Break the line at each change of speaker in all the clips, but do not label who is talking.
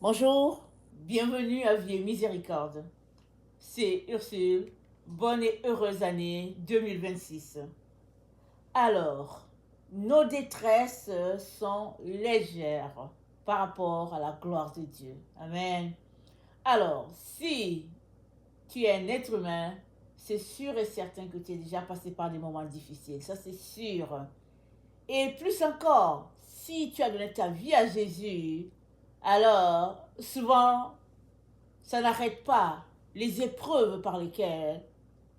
Bonjour, bienvenue à Vie et Miséricorde. C'est Ursule. Bonne et heureuse année 2026. Alors, nos détresses sont légères par rapport à la gloire de Dieu. Amen. Alors, si tu es un être humain, c'est sûr et certain que tu es déjà passé par des moments difficiles. Ça, c'est sûr. Et plus encore, si tu as donné ta vie à Jésus, alors souvent ça n'arrête pas les épreuves par lesquelles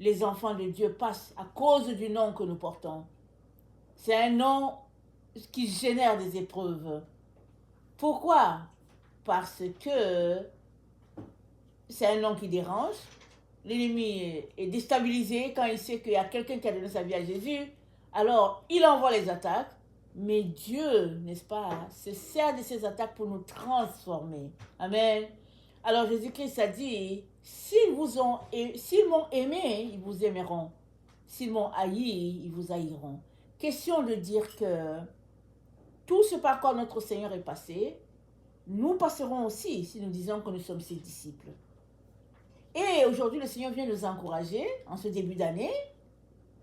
les enfants de Dieu passent à cause du nom que nous portons. C'est un nom qui génère des épreuves. Pourquoi? Parce que c'est un nom qui dérange. L'ennemi est déstabilisé quand il sait qu'il y a quelqu'un qui a donné sa vie à Jésus. Alors, il envoie les attaques. Mais Dieu, n'est-ce pas, se sert de ces attaques pour nous transformer. Amen. Alors Jésus-Christ a dit, s'ils m'ont aimé, ils vous aimeront. S'ils m'ont haï, ils vous haïront. Question de dire que tout ce par quoi notre Seigneur est passé, nous passerons aussi si nous disons que nous sommes ses disciples. Et aujourd'hui, le Seigneur vient nous encourager en ce début d'année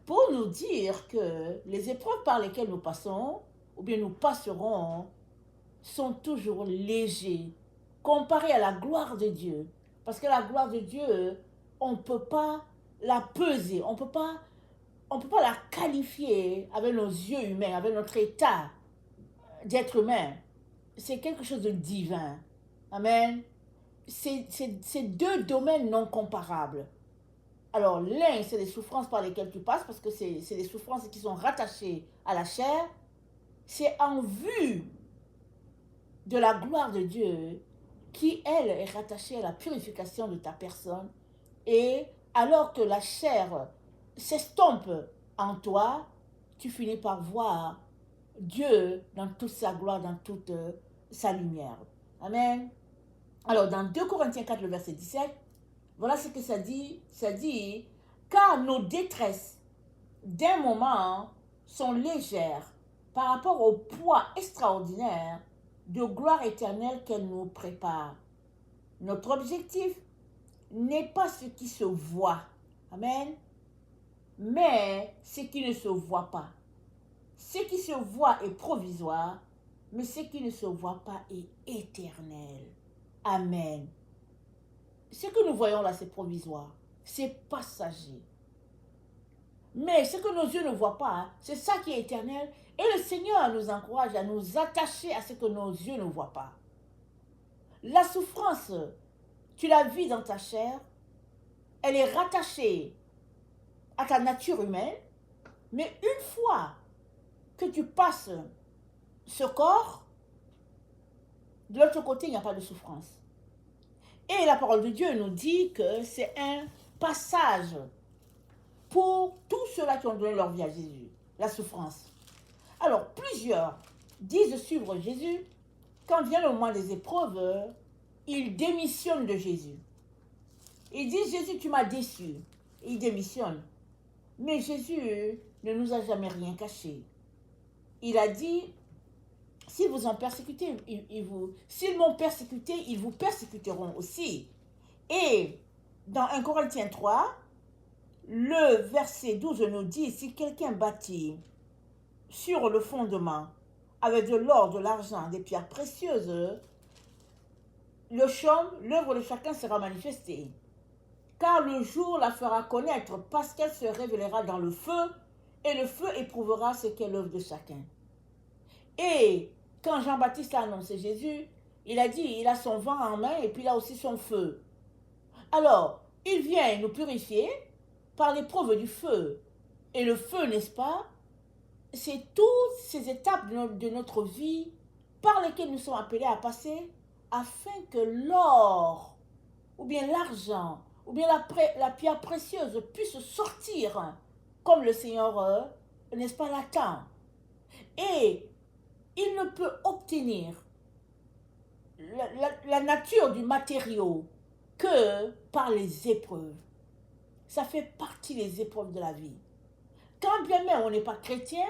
pour nous dire que les épreuves par lesquelles nous passons, ou bien nous passerons, sont toujours légers comparés à la gloire de Dieu. Parce que la gloire de Dieu, on ne peut pas la peser, on ne peut pas la qualifier avec nos yeux humains, avec notre état d'être humain. C'est quelque chose de divin. Amen. C'est deux domaines non comparables. Alors, l'un, c'est les souffrances par lesquelles tu passes, parce que c'est des souffrances qui sont rattachées à la chair. C'est en vue de la gloire de Dieu qui, elle, est rattachée à la purification de ta personne. Et alors que la chair s'estompe en toi, tu finis par voir Dieu dans toute sa gloire, dans toute sa lumière. Amen. Alors, dans 2 Corinthiens 4, le verset 17, voilà ce que ça dit. Ça dit, car nos détresses d'un moment sont légères par rapport au poids extraordinaire de gloire éternelle qu'elle nous prépare. Notre objectif n'est pas ce qui se voit, amen, mais ce qui ne se voit pas. Ce qui se voit est provisoire, mais ce qui ne se voit pas est éternel. Amen. Ce que nous voyons là, c'est provisoire, c'est passager. Mais ce que nos yeux ne voient pas, c'est ça qui est éternel. Et le Seigneur nous encourage à nous attacher à ce que nos yeux ne voient pas. La souffrance, tu la vis dans ta chair, elle est rattachée à ta nature humaine, mais une fois que tu passes ce corps, de l'autre côté, il n'y a pas de souffrance. Et la parole de Dieu nous dit que c'est un passage pour tous ceux-là qui ont donné leur vie à Jésus, la souffrance. Alors, plusieurs disent suivre Jésus. Quand vient le moment des épreuves, ils démissionnent de Jésus. Ils disent, Jésus, tu m'as déçu. Ils démissionnent. Mais Jésus ne nous a jamais rien caché. Il a dit, s'ils vous ont persécuté, s'ils m'ont persécuté, ils vous persécuteront aussi. Et dans 1 Corinthiens 3, le verset 12 nous dit, si quelqu'un bâtit sur le fondement avec de l'or, de l'argent, des pierres précieuses, le chaume, l'œuvre de chacun sera manifestée. Car le jour la fera connaître, parce qu'elle se révélera dans le feu, et le feu éprouvera ce qu'est l'œuvre de chacun. Et quand Jean-Baptiste a annoncé Jésus, il a dit, il a son vent en main, et puis il a aussi son feu. Alors, il vient nous purifier par l'épreuve du feu. Et le feu, n'est-ce pas, c'est toutes ces étapes de notre vie par lesquelles nous sommes appelés à passer afin que l'or, ou bien l'argent, ou bien la pierre précieuse puisse sortir comme le Seigneur, n'est-ce pas, l'attend. Et il ne peut obtenir la nature du matériau que par les épreuves. Ça fait partie des épreuves de la vie. Quand bien même on n'est pas chrétien,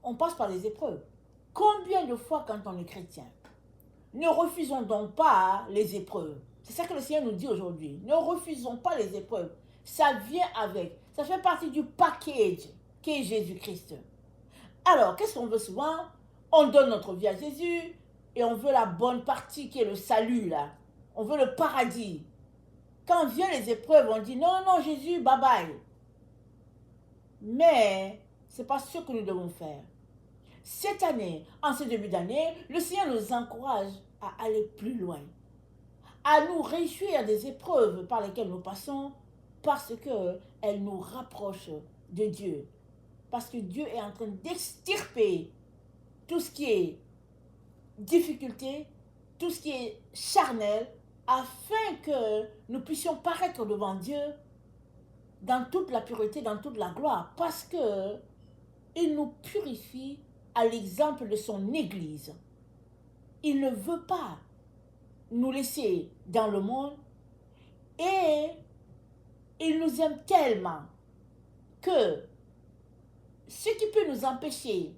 on passe par les épreuves. Combien de fois quand on est chrétien, Ne refusons donc pas les épreuves. C'est ça que le Seigneur nous dit aujourd'hui. Ne refusons pas les épreuves. Ça vient avec. Ça fait partie du package qu'est Jésus-Christ. Alors, qu'est-ce qu'on veut souvent? On donne notre vie à Jésus et on veut la bonne partie qui est le salut, là. On veut le paradis. Quand viennent les épreuves, on dit non, non, Jésus, bye bye. Mais ce n'est pas ce que nous devons faire. Cette année, en ce début d'année, le Seigneur nous encourage à aller plus loin, à nous réjouir des épreuves par lesquelles nous passons, parce qu'elles nous rapprochent de Dieu. Parce que Dieu est en train d'extirper tout ce qui est difficulté, tout ce qui est charnel, afin que nous puissions paraître devant Dieu dans toute la pureté, dans toute la gloire, parce qu'il nous purifie à l'exemple de son Église. Il ne veut pas nous laisser dans le monde et il nous aime tellement que ce qui peut nous empêcher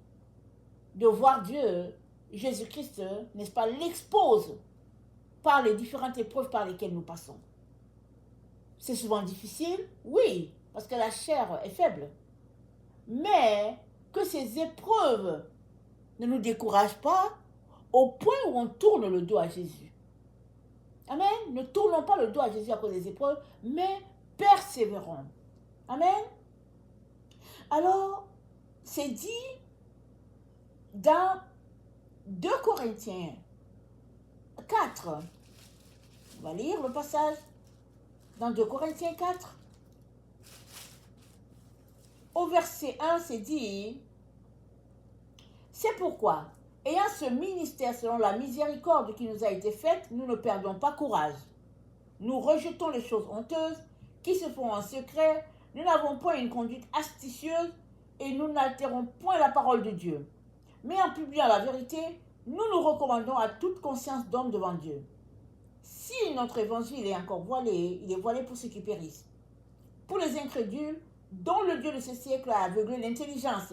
de voir Dieu, Jésus-Christ, n'est-ce pas, l'expose par les différentes épreuves par lesquelles nous passons. C'est souvent difficile, oui, parce que la chair est faible. Mais que ces épreuves ne nous découragent pas au point où on tourne le dos à Jésus. Amen. Ne tournons pas le dos à Jésus à cause des épreuves, mais persévérons. Amen. Alors, c'est dit dans 2 Corinthiens 4. On va lire le passage dans 2 Corinthiens 4. Au verset 1, c'est dit: c'est pourquoi, ayant ce ministère selon la miséricorde qui nous a été faite, nous ne perdons pas courage. Nous rejetons les choses honteuses qui se font en secret, nous n'avons point une conduite astucieuse et nous n'altérons point la parole de Dieu. Mais en publiant la vérité, nous nous recommandons à toute conscience d'homme devant Dieu. Si notre évangile est encore voilé, il est voilé pour ceux qui périssent. Pour les incrédules, dont le Dieu de ce siècle a aveuglé l'intelligence,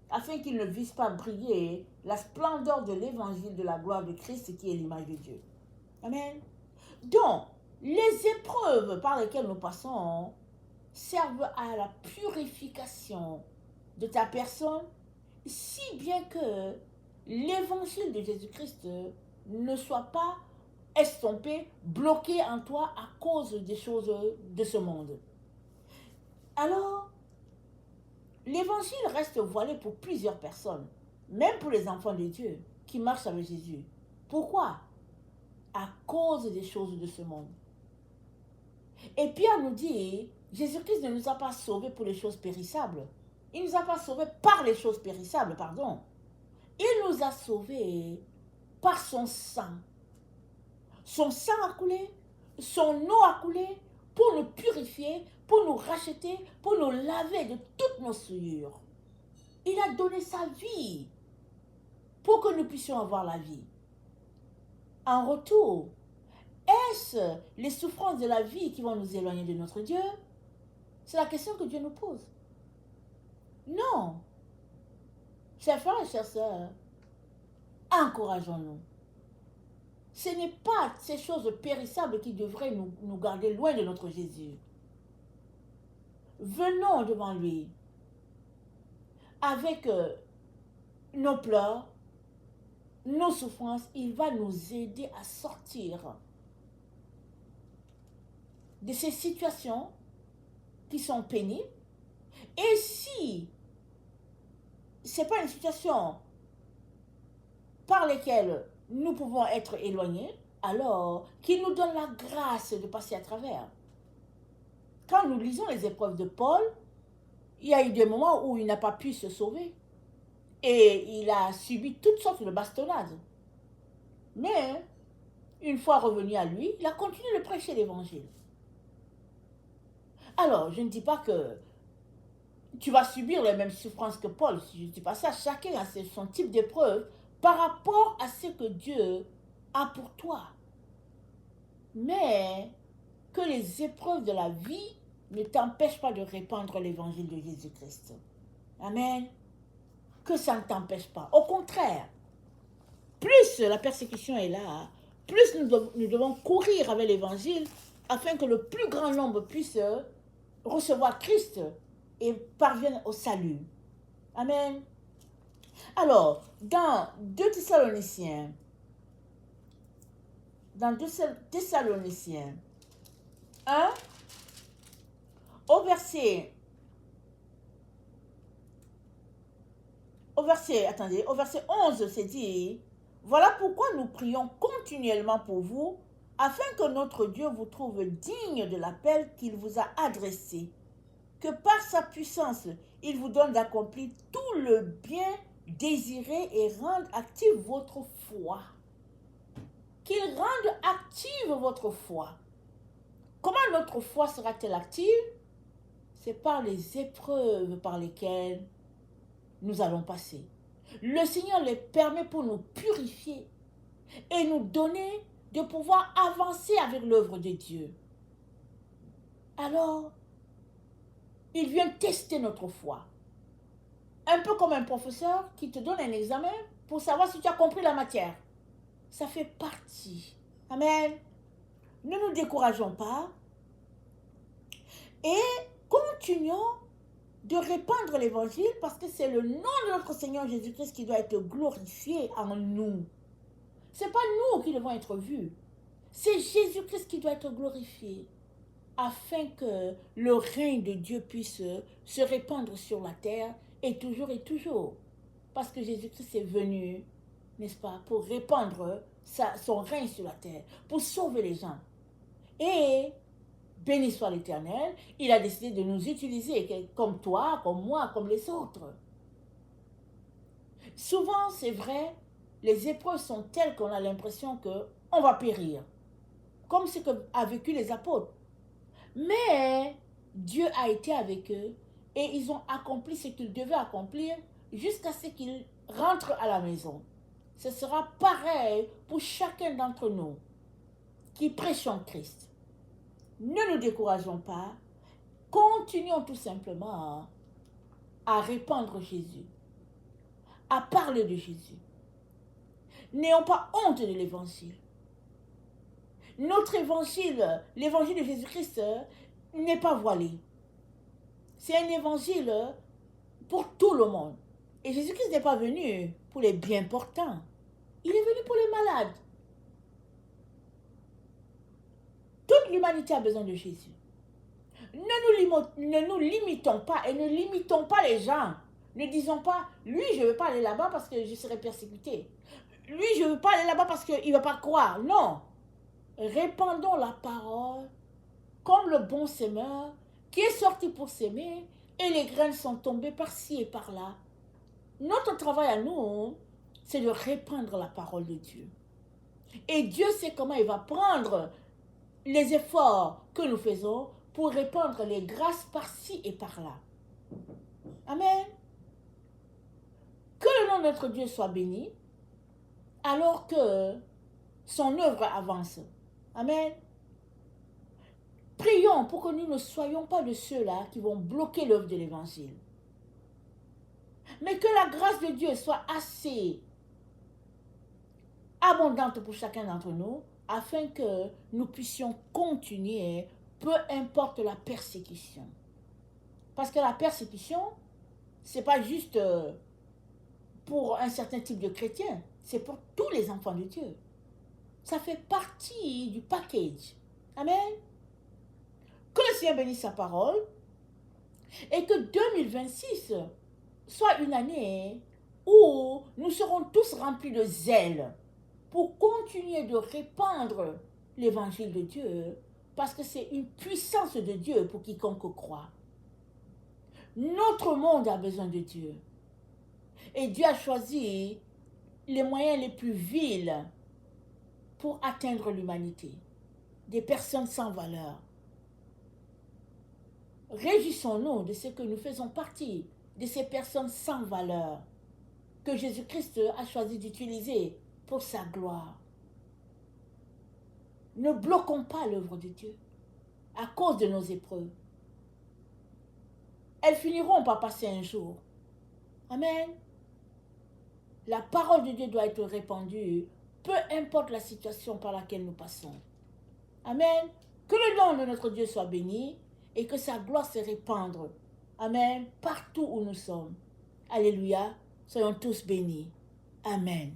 afin qu'ils ne vissent pas briller la splendeur de l'évangile de la gloire de Christ qui est l'image de Dieu. Amen. Donc, les épreuves par lesquelles nous passons servent à la purification de ta personne, si bien que l'évangile de Jésus-Christ ne soit pas estompé, bloqué en toi à cause des choses de ce monde. Alors, l'évangile reste voilé pour plusieurs personnes, même pour les enfants de Dieu qui marchent avec Jésus. Pourquoi? À cause des choses de ce monde. Et Pierre nous dit, Jésus-Christ ne nous a pas sauvés pour les choses périssables. Il ne nous a pas sauvés par les choses périssables, pardon. Il nous a sauvés par son sang. Son sang a coulé, son eau a coulé pour nous purifier, pour nous racheter, pour nous laver de toutes nos souillures. Il a donné sa vie pour que nous puissions avoir la vie. En retour, est-ce les souffrances de la vie qui vont nous éloigner de notre Dieu? C'est la question que Dieu nous pose. Non. Chers frères et chères sœurs, encourageons-nous. Ce n'est pas ces choses périssables qui devraient nous garder loin de notre Jésus. Venons devant lui avec nos pleurs, nos souffrances. Il va nous aider à sortir de ces situations qui sont pénibles. Et si ce n'est pas une situation par laquelle nous pouvons être éloignés, alors qu'il nous donne la grâce de passer à travers. Quand nous lisons les épreuves de Paul, il y a eu des moments où il n'a pas pu se sauver. Et il a subi toutes sortes de bastonnades. Mais, une fois revenu à lui, il a continué de prêcher l'évangile. Alors, je ne dis pas que tu vas subir les mêmes souffrances que Paul. Je ne dis pas ça. Chacun a son type d'épreuve par rapport à ce que Dieu a pour toi. Mais que les épreuves de la vie ne t'empêchent pas de répandre l'évangile de Jésus-Christ. Amen. Que ça ne t'empêche pas. Au contraire, plus la persécution est là, plus nous devons courir avec l'évangile afin que le plus grand nombre puisse recevoir Christ et parvienne au salut. Amen. Alors, dans 2 Thessaloniciens, 1, au verset 11, c'est dit, voilà pourquoi nous prions continuellement pour vous, afin que notre Dieu vous trouve digne de l'appel qu'il vous a adressé, que par sa puissance, il vous donne d'accomplir tout le bien désiré et rende active votre foi. Qu'il rende active votre foi. Comment notre foi sera-t-elle active? C'est par les épreuves par lesquelles nous allons passer. Le Seigneur les permet pour nous purifier et nous donner de pouvoir avancer avec l'œuvre de Dieu. Alors, il vient tester notre foi. Un peu comme un professeur qui te donne un examen pour savoir si tu as compris la matière. Ça fait partie. Amen. Ne nous décourageons pas et continuons de répandre l'évangile parce que c'est le nom de notre Seigneur Jésus-Christ qui doit être glorifié en nous. Ce n'est pas nous qui devons être vus. C'est Jésus-Christ qui doit être glorifié afin que le règne de Dieu puisse se répandre sur la terre et toujours et toujours. Parce que Jésus-Christ est venu, n'est-ce pas, pour répandre son règne sur la terre, pour sauver les gens. Et béni soit l'Éternel, il a décidé de nous utiliser comme toi, comme moi, comme les autres. Souvent, c'est vrai, les épreuves sont telles qu'on a l'impression qu'on va périr, comme ce qu'a vécu les apôtres. Mais Dieu a été avec eux et ils ont accompli ce qu'ils devaient accomplir jusqu'à ce qu'ils rentrent à la maison. Ce sera pareil pour chacun d'entre nous qui prêchons Christ. Ne nous décourageons pas, continuons tout simplement à répandre Jésus, à parler de Jésus. N'ayons pas honte de l'évangile. Notre évangile, l'évangile de Jésus-Christ, n'est pas voilé. C'est un évangile pour tout le monde. Et Jésus-Christ n'est pas venu pour les bien portants. Il est venu pour les malades. Toute l'humanité a besoin de Jésus. Ne nous limitons pas et ne limitons pas les gens. Ne disons pas, lui, je ne veux pas aller là-bas parce que je serai persécuté. Lui, je ne veux pas aller là-bas parce qu'il ne va pas croire. Non. Répandons la parole comme le bon semeur qui est sorti pour s'aimer et les graines sont tombées par-ci et par-là. Notre travail à nous, c'est de répandre la parole de Dieu. Et Dieu sait comment il va prendre les efforts que nous faisons pour répandre les grâces par-ci et par-là. Amen. Que le nom de notre Dieu soit béni, alors que son œuvre avance. Amen. Prions pour que nous ne soyons pas de ceux-là qui vont bloquer l'œuvre de l'Évangile. Mais que la grâce de Dieu soit assez abondante pour chacun d'entre nous, afin que nous puissions continuer, peu importe la persécution. Parce que la persécution, ce n'est pas juste pour un certain type de chrétien, c'est pour tous les enfants de Dieu. Ça fait partie du package. Amen. Que le Seigneur bénisse sa parole et que 2026 soit une année où nous serons tous remplis de zèle pour continuer de répandre l'évangile de Dieu, parce que c'est une puissance de Dieu pour quiconque croit. Notre monde a besoin de Dieu. Et Dieu a choisi les moyens les plus vils pour atteindre l'humanité. Des personnes sans valeur. Réjouissons-nous de ce que nous faisons partie de ces personnes sans valeur que Jésus-Christ a choisi d'utiliser pour sa gloire. Ne bloquons pas l'œuvre de Dieu à cause de nos épreuves. Elles finiront par passer un jour. Amen. La parole de Dieu doit être répandue, peu importe la situation par laquelle nous passons. Amen. Que le nom de notre Dieu soit béni et que sa gloire se répande. Amen. Partout où nous sommes. Alléluia. Soyons tous bénis. Amen.